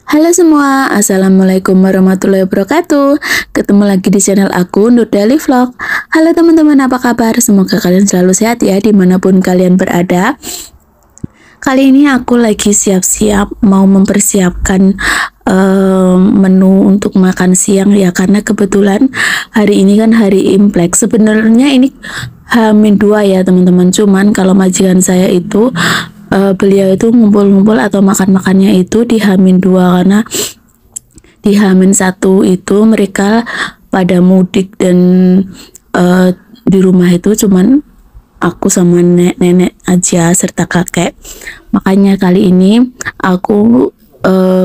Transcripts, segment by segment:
Halo semua, Assalamualaikum warahmatullahi wabarakatuh. Ketemu lagi di channel aku, Nur Daily Vlog. Halo teman-teman, apa kabar? Semoga kalian selalu sehat ya, dimanapun kalian berada. Kali ini aku lagi siap-siap mau mempersiapkan menu untuk makan siang ya, karena kebetulan hari ini kan hari Imlek. Sebenarnya ini H-2 ya teman-teman, cuman kalau majikan saya itu beliau itu ngumpul-ngumpul atau makan-makannya itu di H-2, karena di H-1 itu mereka pada mudik dan di rumah itu cuman aku sama nenek aja serta kakek. Makanya kali ini aku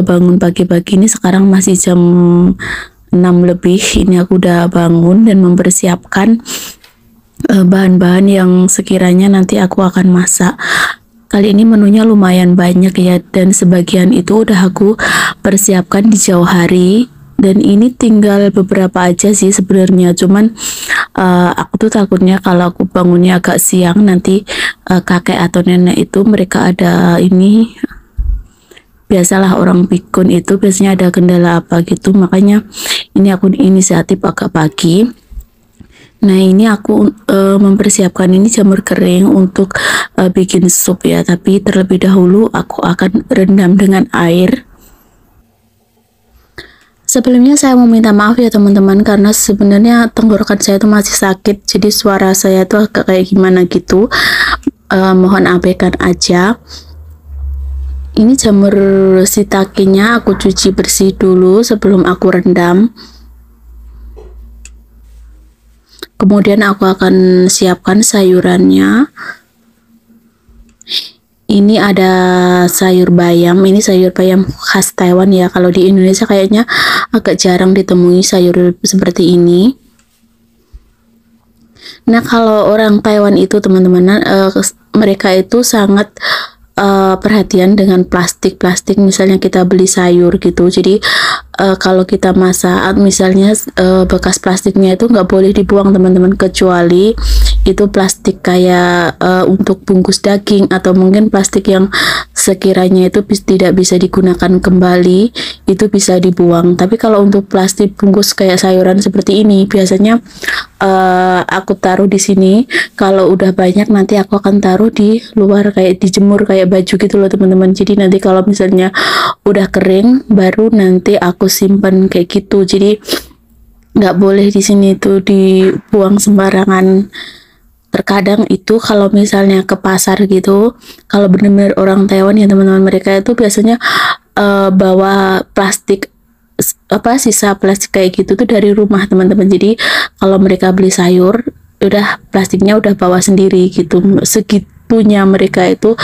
bangun pagi-pagi ini, sekarang masih jam 6 lebih. Ini aku udah bangun dan mempersiapkan bahan-bahan yang sekiranya nanti aku akan masak. Kali ini menunya lumayan banyak ya, dan sebagian itu udah aku persiapkan di jauh hari, dan ini tinggal beberapa aja sih sebenarnya. Cuman aku tuh takutnya kalau aku bangunnya agak siang, nanti kakek atau nenek itu mereka ada ini, biasalah orang pikun itu biasanya ada kendala apa gitu, makanya ini aku inisiatif agak pagi. Nah ini aku mempersiapkan ini jamur kering untuk bikin sup ya, tapi terlebih dahulu aku akan rendam dengan air. Sebelumnya saya mau minta maaf ya teman-teman, karena sebenarnya tenggorokan saya itu masih sakit, jadi suara saya tuh agak kayak gimana gitu. Mohon abaikan aja. Ini jamur shiitake-nya aku cuci bersih dulu sebelum aku rendam. Kemudian aku akan siapkan sayurannya. Ini ada sayur bayam. Ini sayur bayam khas Taiwan ya. Kalau di Indonesia kayaknya agak jarang ditemui sayur seperti ini. Nah, kalau orang Taiwan itu teman-teman, mereka itu sangat perhatian dengan plastik. Misalnya kita beli sayur gitu, jadi kalau kita masak misalnya bekas plastiknya itu nggak boleh dibuang teman-teman, kecuali itu plastik kayak untuk bungkus daging, atau mungkin plastik yang sekiranya itu tidak bisa digunakan kembali, itu bisa dibuang. Tapi kalau untuk plastik bungkus kayak sayuran seperti ini, biasanya aku taruh di sini. Kalau udah banyak nanti aku akan taruh di luar, kayak dijemur kayak baju gitu loh teman-teman. Jadi nanti kalau misalnya udah kering baru nanti aku simpan kayak gitu. Jadi nggak boleh di sini tuh dibuang sembarangan. Terkadang itu kalau misalnya ke pasar gitu, kalau benar-benar orang Taiwan ya teman-teman, mereka itu biasanya bawa plastik, sisa plastik kayak gitu tuh dari rumah teman-teman. Jadi kalau mereka beli sayur, udah plastiknya udah bawa sendiri gitu. Segitunya mereka itu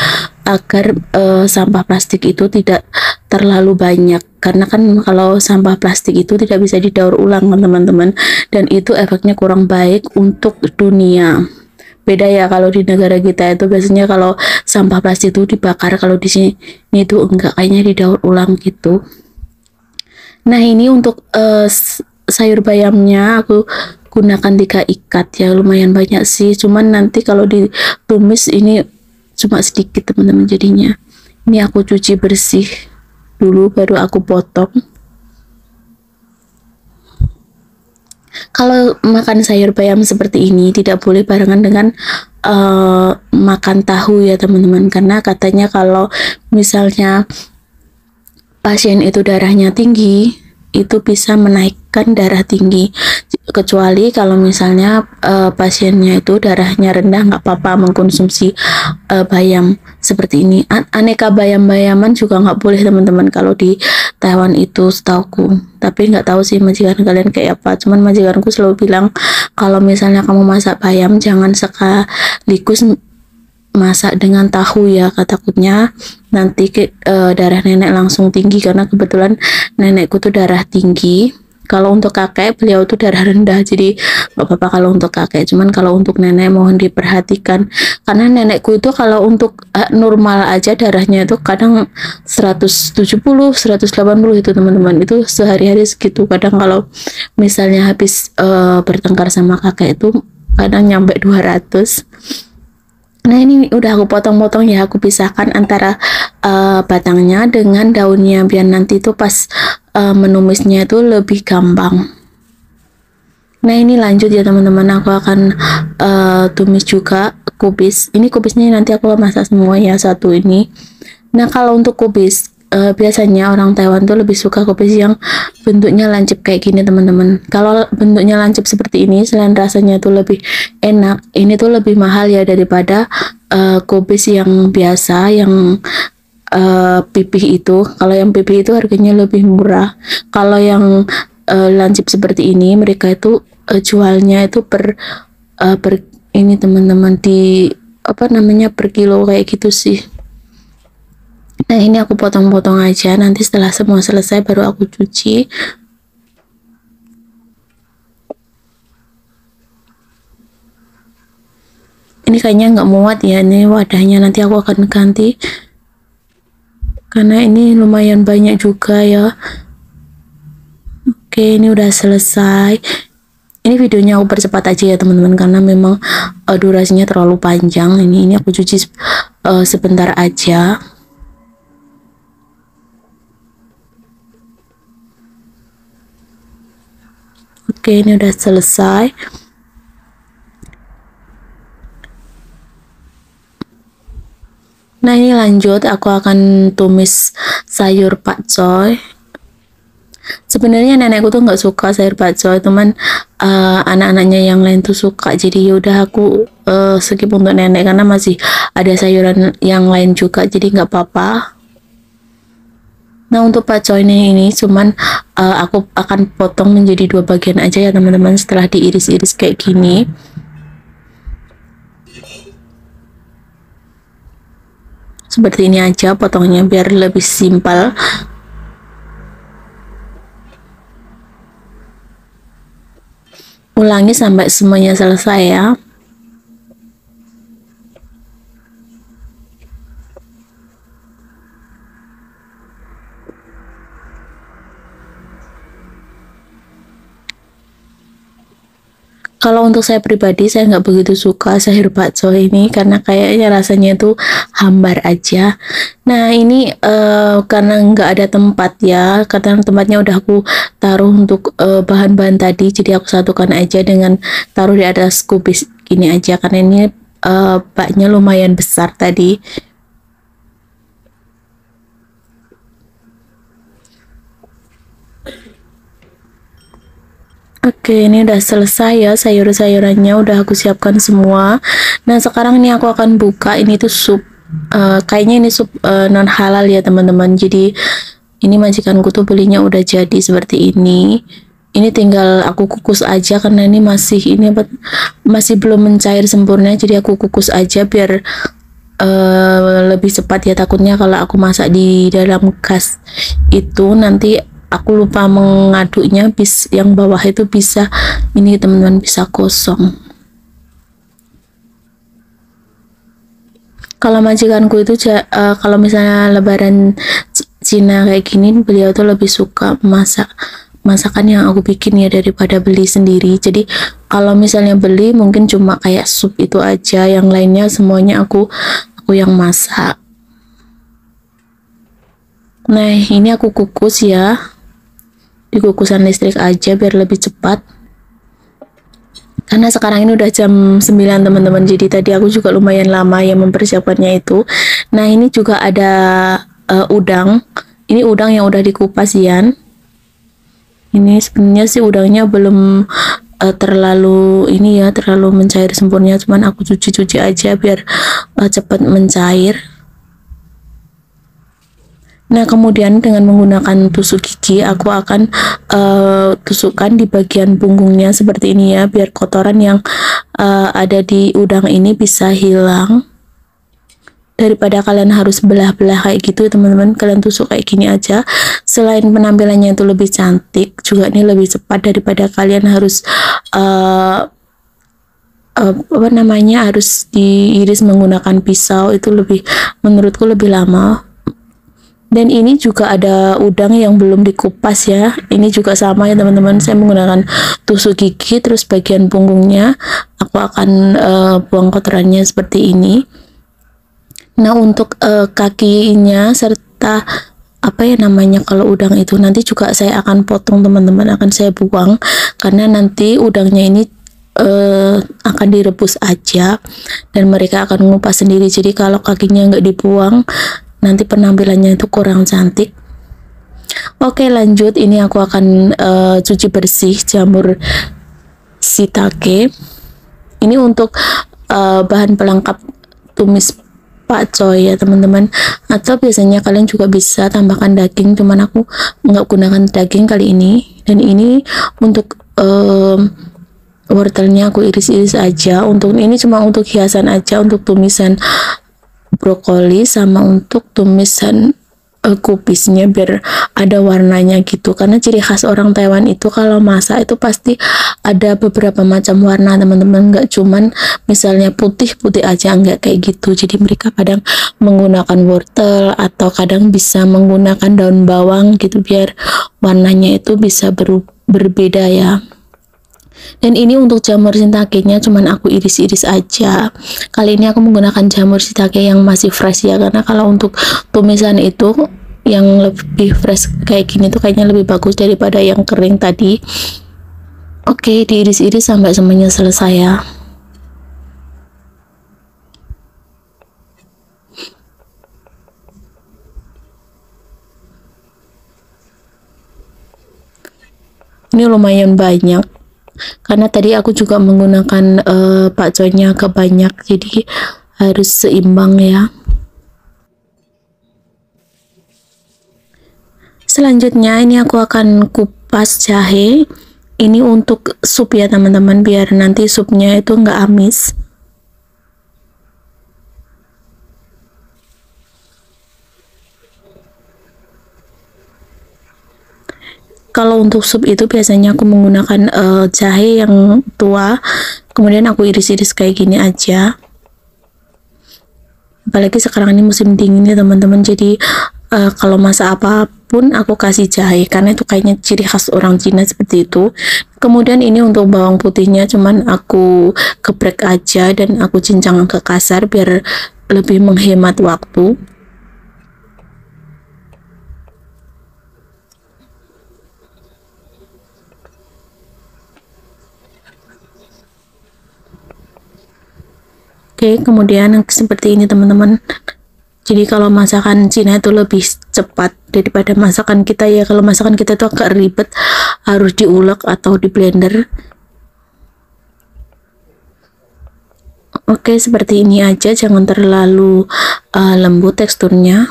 agar sampah plastik itu tidak terlalu banyak, karena kan kalau sampah plastik itu tidak bisa didaur ulang teman-teman, dan itu efeknya kurang baik untuk dunia. Beda ya kalau di negara kita itu biasanya kalau sampah plastik itu dibakar, kalau di sini itu enggak, kayaknya didaur ulang gitu. Nah ini untuk sayur bayamnya aku gunakan 3 ikat ya, lumayan banyak sih, cuman nanti kalau ditumis ini cuma sedikit teman-teman jadinya. Ini aku cuci bersih dulu baru aku potong. Kalau makan sayur bayam seperti ini tidak boleh barengan dengan makan tahu ya teman-teman, karena katanya kalau misalnya pasien itu darahnya tinggi, itu bisa menaikkan darah tinggi. Kecuali kalau misalnya pasiennya itu darahnya rendah, nggak apa-apa mengkonsumsi bayam seperti ini. Aneka bayam-bayaman juga nggak boleh teman-teman kalau di Taiwan itu setauku. Tapi nggak tahu sih majikan kalian kayak apa. Cuman majikanku selalu bilang kalau misalnya kamu masak bayam jangan sekaligus masak dengan tahu ya, takutnya nanti darah nenek langsung tinggi, karena kebetulan nenekku tuh darah tinggi. Kalau untuk kakek beliau tuh darah rendah, jadi nggak apa-apa kalau untuk kakek. Cuman kalau untuk nenek mohon diperhatikan, karena nenekku itu kalau untuk normal aja darahnya itu kadang 170 180 itu teman-teman, itu sehari-hari segitu. Kadang kalau misalnya habis bertengkar sama kakek itu kadang nyampe 200. Nah ini udah aku potong-potong ya, aku pisahkan antara batangnya dengan daunnya biar nanti tuh pas menumisnya itu lebih gampang. Nah ini lanjut ya teman-teman, aku akan tumis juga kubis. Ini kubisnya nanti aku masak semua ya satu ini. Nah kalau untuk kubis biasanya orang Taiwan tuh lebih suka kubis yang bentuknya lancip kayak gini teman-teman. Kalau bentuknya lancip seperti ini, selain rasanya tuh lebih enak, ini tuh lebih mahal ya daripada kubis yang biasa yang pipih itu. Kalau yang pipih itu harganya lebih murah. Kalau yang lancip seperti ini, mereka itu jualnya itu per ini teman-teman, di apa namanya, per kilo kayak gitu sih. Nah ini aku potong-potong aja, nanti setelah semua selesai baru aku cuci. Ini kayaknya nggak muat ya, ini wadahnya, nanti aku akan ganti karena ini lumayan banyak juga ya. Oke, ini udah selesai. Ini videonya aku percepat aja ya teman-teman, karena memang durasinya terlalu panjang. Ini aku cuci sebentar aja. Oke, ini udah selesai. Nah ini lanjut, aku akan tumis sayur pakcoy. Sebenarnya nenekku tuh nggak suka sayur pakcoy, teman anak-anaknya yang lain tuh suka. Jadi yaudah aku skip untuk nenek karena masih ada sayuran yang lain juga, jadi nggak apa-apa. Nah untuk pakcoy ini cuman aku akan potong menjadi dua bagian aja ya teman-teman, setelah diiris-iris kayak gini. Seperti ini aja potongnya biar lebih simpel. Ulangi sampai semuanya selesai ya. Kalau untuk saya pribadi, saya nggak begitu suka sayur bakso ini karena kayaknya rasanya tuh hambar aja. Nah ini karena nggak ada tempat ya, karena tempatnya udah aku taruh untuk bahan-bahan tadi, jadi aku satukan aja dengan taruh di atas kubis gini aja, karena ini baknya lumayan besar tadi. Oke, ini udah selesai ya, sayur-sayurannya udah aku siapkan semua. Nah, sekarang ini aku akan buka. Ini tuh sup, kayaknya ini sup non halal ya teman-teman. Jadi ini majikanku tuh belinya udah jadi seperti ini. Ini tinggal aku kukus aja karena ini masih belum mencair sempurna. Jadi aku kukus aja biar lebih cepat ya. Takutnya kalau aku masak di dalam gas itu nanti aku lupa mengaduknya, yang bawah itu bisa ini teman-teman, bisa kosong. Kalau majikanku itu kalau misalnya lebaran Cina kayak gini, beliau tuh lebih suka masakan yang aku bikin ya daripada beli sendiri. Jadi kalau misalnya beli mungkin cuma kayak sup itu aja, yang lainnya semuanya aku yang masak. Nah ini aku kukus ya di kukusan listrik aja biar lebih cepat, karena sekarang ini udah jam 9 teman-teman, jadi tadi aku juga lumayan lama ya mempersiapkannya itu. Nah ini juga ada udang. Ini udang yang udah dikupas ya. Ini sebenarnya sih udangnya belum terlalu ini ya, terlalu mencair sempurna, cuman aku cuci-cuci aja biar cepat mencair. Nah kemudian dengan menggunakan tusuk gigi aku akan tusukkan di bagian punggungnya seperti ini ya, biar kotoran yang ada di udang ini bisa hilang. Daripada kalian harus belah-belah kayak gitu teman-teman, kalian tusuk kayak gini aja. Selain penampilannya itu lebih cantik, juga ini lebih cepat daripada kalian harus apa namanya, harus diiris menggunakan pisau. Itu lebih, menurutku lebih lama. Dan ini juga ada udang yang belum dikupas ya. Ini juga sama ya teman-teman, saya menggunakan tusuk gigi, terus bagian punggungnya aku akan buang kotorannya seperti ini. Nah untuk kakinya serta apa ya namanya kalau udang itu nanti juga saya akan potong teman-teman, akan saya buang karena nanti udangnya ini akan direbus aja dan mereka akan mengupas sendiri. Jadi kalau kakinya nggak dibuang nanti penampilannya itu kurang cantik. Oke lanjut, ini aku akan cuci bersih jamur shiitake. Ini untuk bahan pelengkap tumis pakcoy ya teman-teman, atau biasanya kalian juga bisa tambahkan daging, cuman aku nggak gunakan daging kali ini. Dan ini untuk wortelnya aku iris-iris aja. Untuk ini cuma untuk hiasan aja, untuk tumisan brokoli sama untuk tumisan kubisnya biar ada warnanya gitu, karena ciri khas orang Taiwan itu kalau masak itu pasti ada beberapa macam warna teman-teman, nggak cuman misalnya putih-putih aja, nggak kayak gitu. Jadi mereka kadang menggunakan wortel atau kadang bisa menggunakan daun bawang gitu biar warnanya itu bisa berbeda ya. Dan ini untuk jamur shiitake-nya cuman aku iris-iris aja. Kali ini aku menggunakan jamur shiitake yang masih fresh ya, karena kalau untuk tumisan itu yang lebih fresh kayak gini tuh kayaknya lebih bagus daripada yang kering tadi. Oke, diiris-iris sampai semuanya selesai ya. Ini lumayan banyak karena tadi aku juga menggunakan pakcoynya agak banyak, jadi harus seimbang ya. Selanjutnya ini aku akan kupas jahe. Ini untuk sup ya teman-teman, biar nanti supnya itu nggak amis. Kalau untuk sup itu biasanya aku menggunakan jahe yang tua, kemudian aku iris-iris kayak gini aja. Apalagi sekarang ini musim dingin ya teman-teman, jadi kalau masak apapun aku kasih jahe karena itu kayaknya ciri khas orang Cina seperti itu. Kemudian ini untuk bawang putihnya cuman aku geprek aja dan aku cincang agak kasar biar lebih menghemat waktu. Oke, kemudian seperti ini teman-teman. Jadi kalau masakan Cina itu lebih cepat daripada masakan kita ya. Kalau masakan kita itu agak ribet, harus diulek atau di blender. Oke, seperti ini aja, jangan terlalu lembut teksturnya.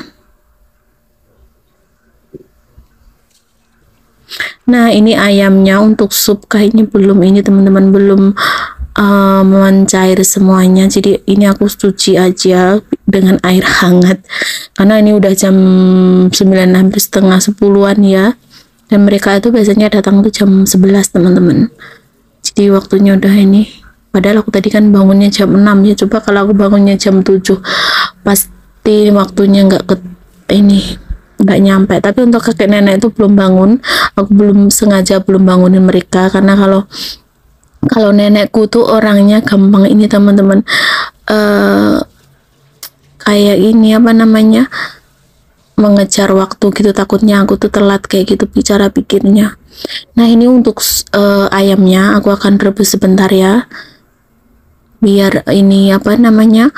Nah, ini ayamnya untuk sup kayaknya belum ini teman-teman, belum mencair semuanya. Jadi ini aku cuci aja dengan air hangat karena ini udah jam 9 hampir setengah 10-an ya, dan mereka itu biasanya datang tuh jam 11 teman-teman. Jadi waktunya udah ini, padahal aku tadi kan bangunnya jam 6 ya. Coba kalau aku bangunnya jam 7 pasti waktunya nggak nggak nyampe. Tapi untuk kakek nenek itu belum bangun, aku sengaja belum bangunin mereka karena kalau nenekku tuh orangnya gampang ini teman-teman, kayak ini apa namanya, mengejar waktu gitu, takutnya aku tuh telat kayak gitu bicara pikirnya. Nah ini untuk ayamnya aku akan rebus sebentar ya, biar ini apa namanya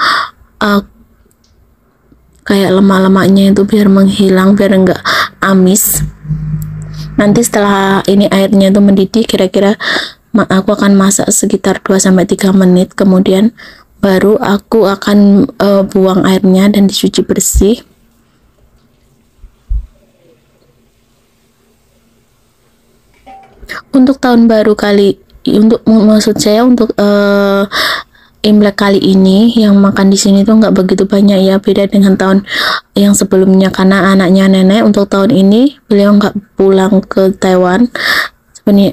kayak lemak-lemaknya itu biar menghilang, biar enggak amis. Nanti setelah ini airnya itu mendidih, kira-kira aku akan masak sekitar 2-3 menit, kemudian baru aku akan buang airnya dan dicuci bersih. Untuk tahun baru maksud saya untuk Imlek kali ini yang makan di sini tuh nggak begitu banyak ya, beda dengan tahun yang sebelumnya karena anaknya nenek untuk tahun ini beliau nggak pulang ke Taiwan.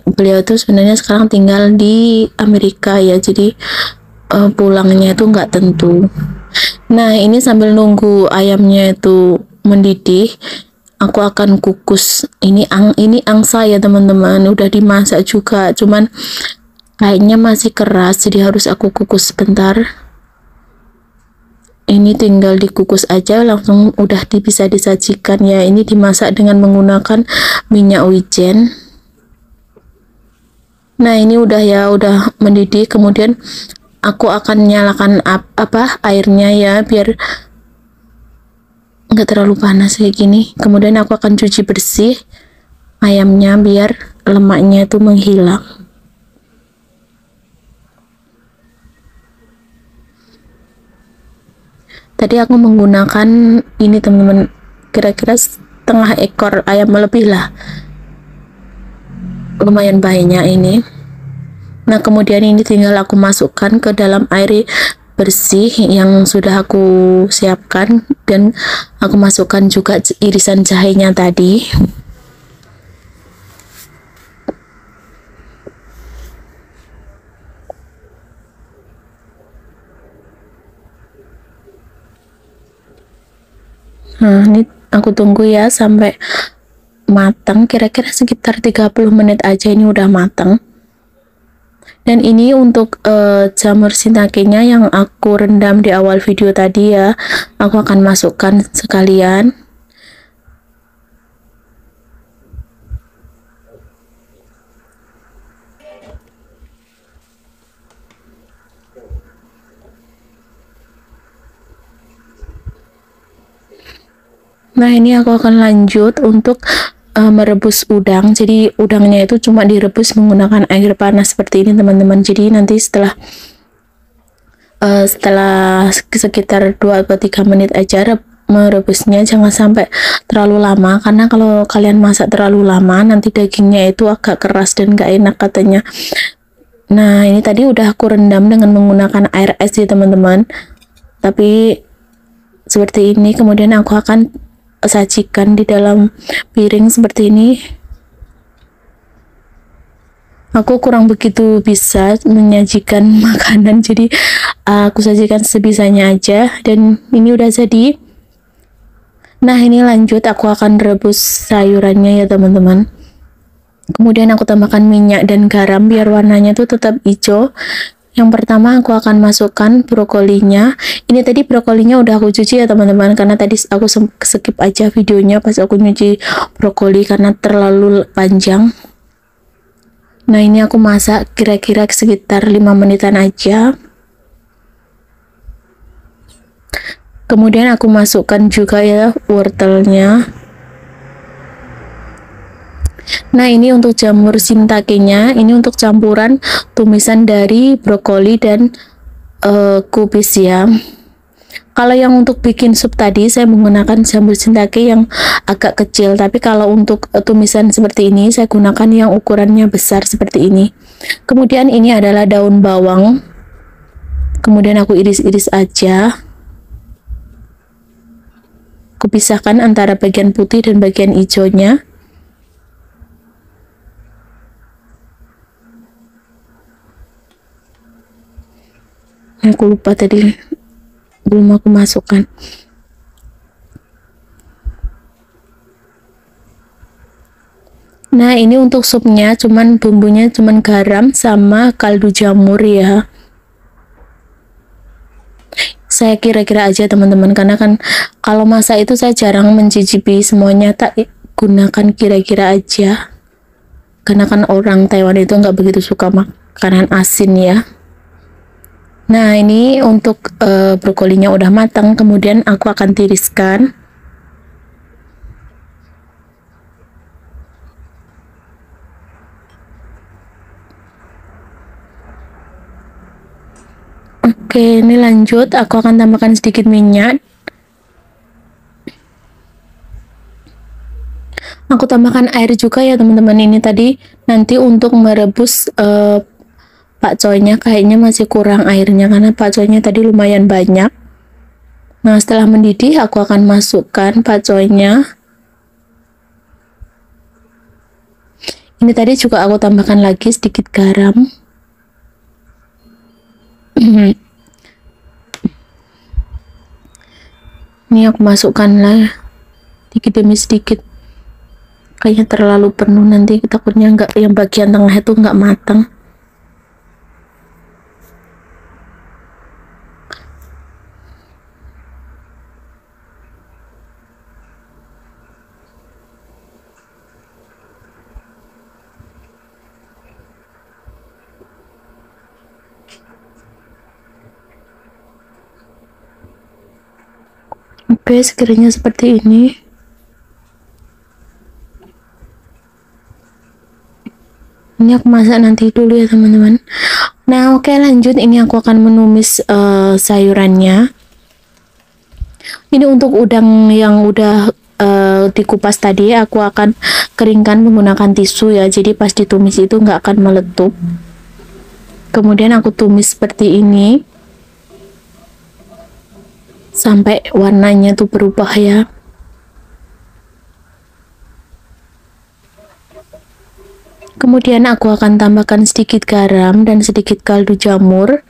Beliau tuh sebenarnya sekarang tinggal di Amerika ya, jadi pulangnya itu nggak tentu. Nah ini sambil nunggu ayamnya itu mendidih, aku akan kukus. Ini angsa ya teman-teman, udah dimasak juga, cuman kayaknya masih keras, jadi harus aku kukus sebentar. Ini tinggal dikukus aja, langsung udah bisa disajikan ya. Ini dimasak dengan menggunakan minyak wijen. Nah, ini udah ya, udah mendidih. Kemudian aku akan nyalakan airnya ya, biar nggak terlalu panas kayak gini. Kemudian aku akan cuci bersih ayamnya biar lemaknya itu menghilang. Tadi aku menggunakan ini teman-teman, kira-kira setengah ekor ayam lebih lah, lumayan banyak ini. Nah, kemudian ini tinggal aku masukkan ke dalam air bersih yang sudah aku siapkan, dan aku masukkan juga irisan jahenya tadi. Nah, ini aku tunggu ya sampai matang, kira-kira sekitar 30 menit aja ini udah matang. Dan ini untuk jamur shiitake-nya yang aku rendam di awal video tadi ya, aku akan masukkan sekalian. Nah, ini aku akan lanjut untuk merebus udang. Jadi udangnya itu cuma direbus menggunakan air panas seperti ini teman-teman. Jadi nanti setelah sekitar 2 atau 3 menit aja merebusnya, jangan sampai terlalu lama, karena kalau kalian masak terlalu lama nanti dagingnya itu agak keras dan gak enak katanya. Nah, ini tadi udah aku rendam dengan menggunakan air es ya teman-teman, tapi seperti ini. Kemudian aku akan sajikan di dalam piring seperti ini. Aku kurang begitu bisa menyajikan makanan, jadi aku sajikan sebisanya aja. Dan ini udah jadi. Nah, ini lanjut aku akan rebus sayurannya ya teman-teman. Kemudian aku tambahkan minyak dan garam biar warnanya tuh tetap hijau. Yang pertama aku akan masukkan brokolinya. Ini tadi brokolinya udah aku cuci ya teman-teman, karena tadi aku skip aja videonya pas aku nyuci brokoli karena terlalu panjang. Nah, ini aku masak kira-kira sekitar 5 menitan aja. Kemudian aku masukkan juga ya wortelnya. Nah, ini untuk jamur shiitake-nya, ini untuk campuran tumisan dari brokoli dan kubis ya. Kalau yang untuk bikin sup tadi saya menggunakan jamur shiitake yang agak kecil, tapi kalau untuk tumisan seperti ini saya gunakan yang ukurannya besar seperti ini. Kemudian ini adalah daun bawang, kemudian aku iris-iris aja. Aku pisahkan antara bagian putih dan bagian hijaunya. Aku lupa tadi belum aku masukkan. Nah, ini untuk supnya bumbunya cuman garam sama kaldu jamur ya. Saya kira-kira aja teman-teman, karena kan kalau masak itu saya jarang mencicipi semuanya, tak gunakan kira-kira aja. Karena kan orang Taiwan itu nggak begitu suka makanan asin ya. Nah, ini untuk brokolinya udah matang, kemudian aku akan tiriskan. Oke, ini lanjut, aku akan tambahkan sedikit minyak. Aku tambahkan air juga ya teman-teman. Ini tadi nanti untuk merebus pakcoynya kayaknya masih kurang airnya, karena pakcoynya tadi lumayan banyak. Nah, setelah mendidih aku akan masukkan pakcoynya. Ini tadi juga aku tambahkan lagi sedikit garam. Ini aku masukkan lah sedikit demi sedikit. Kayaknya terlalu penuh, nanti takutnya nggak, yang bagian tengah itu nggak matang. Oke, sekiranya seperti ini. Ini aku masak nanti dulu ya teman-teman. Nah, oke, lanjut. Ini aku akan menumis sayurannya. Ini untuk udang yang udah dikupas tadi, aku akan keringkan menggunakan tisu ya. Jadi pas ditumis itu nggak akan meletup. Kemudian aku tumis seperti ini sampai warnanya tuh berubah ya. Kemudian aku akan tambahkan sedikit garam dan sedikit kaldu jamur.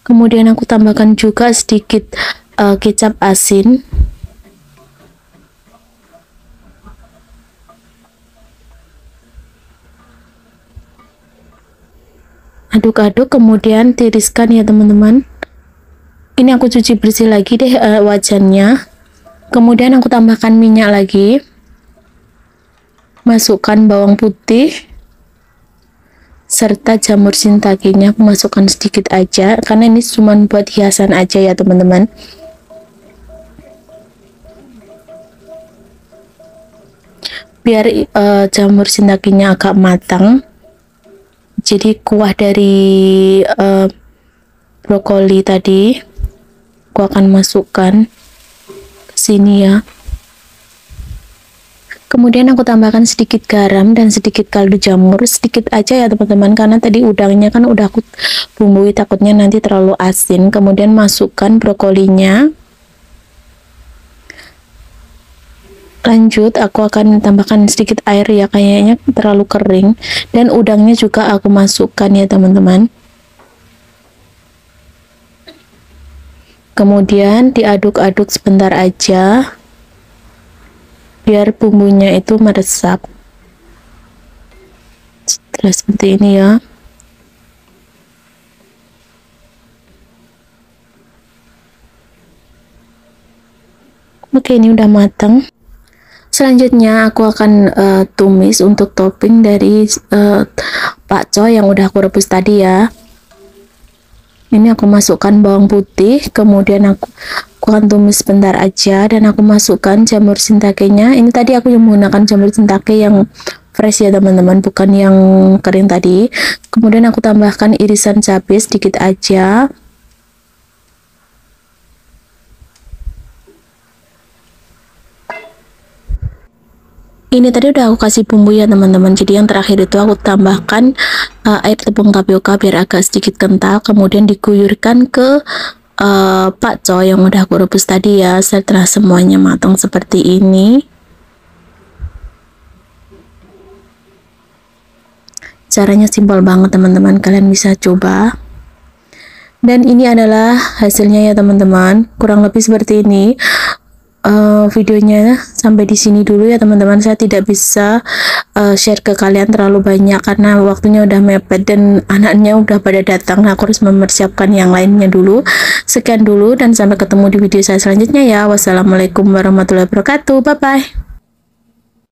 Kemudian aku tambahkan juga sedikit kecap asin. Aduk-aduk, kemudian tiriskan ya teman-teman. Ini aku cuci bersih lagi deh wajannya. Kemudian aku tambahkan minyak lagi. Masukkan bawang putih serta jamur shiitake-nya. Aku masukkan sedikit aja karena ini cuma buat hiasan aja ya teman-teman. Biar jamur shiitake-nya agak matang, jadi kuah dari brokoli tadi aku akan masukkan ke sini ya. Kemudian aku tambahkan sedikit garam dan sedikit kaldu jamur, sedikit aja ya teman-teman, karena tadi udangnya kan udah aku bumbui, takutnya nanti terlalu asin. Kemudian masukkan brokolinya. Lanjut, aku akan tambahkan sedikit air ya, kayaknya terlalu kering. Dan udangnya juga aku masukkan ya teman-teman. Kemudian diaduk-aduk sebentar aja biar bumbunya itu meresap. Setelah seperti ini ya. Oke, ini udah matang. Selanjutnya aku akan tumis untuk topping dari bakso yang udah aku rebus tadi ya. Ini aku masukkan bawang putih, kemudian aku akan tumis sebentar aja, dan aku masukkan jamur shiitake-nya. Ini tadi aku yang menggunakan jamur shiitake yang fresh ya teman-teman, bukan yang kering tadi. Kemudian aku tambahkan irisan cabai sedikit aja. Ini tadi udah aku kasih bumbu ya teman-teman. Jadi yang terakhir itu aku tambahkan air tepung tapioka biar agak sedikit kental. Kemudian diguyurkan ke bakso yang udah aku rebus tadi ya. Setelah semuanya matang seperti ini, caranya simpel banget teman-teman, kalian bisa coba. Dan ini adalah hasilnya ya teman-teman, kurang lebih seperti ini. Videonya sampai di sini dulu ya teman-teman. Saya tidak bisa share ke kalian terlalu banyak karena waktunya udah mepet dan anaknya udah pada datang. Aku harus mempersiapkan yang lainnya dulu. Sekian dulu dan sampai ketemu di video saya selanjutnya ya. Wassalamualaikum warahmatullahi wabarakatuh. Bye bye.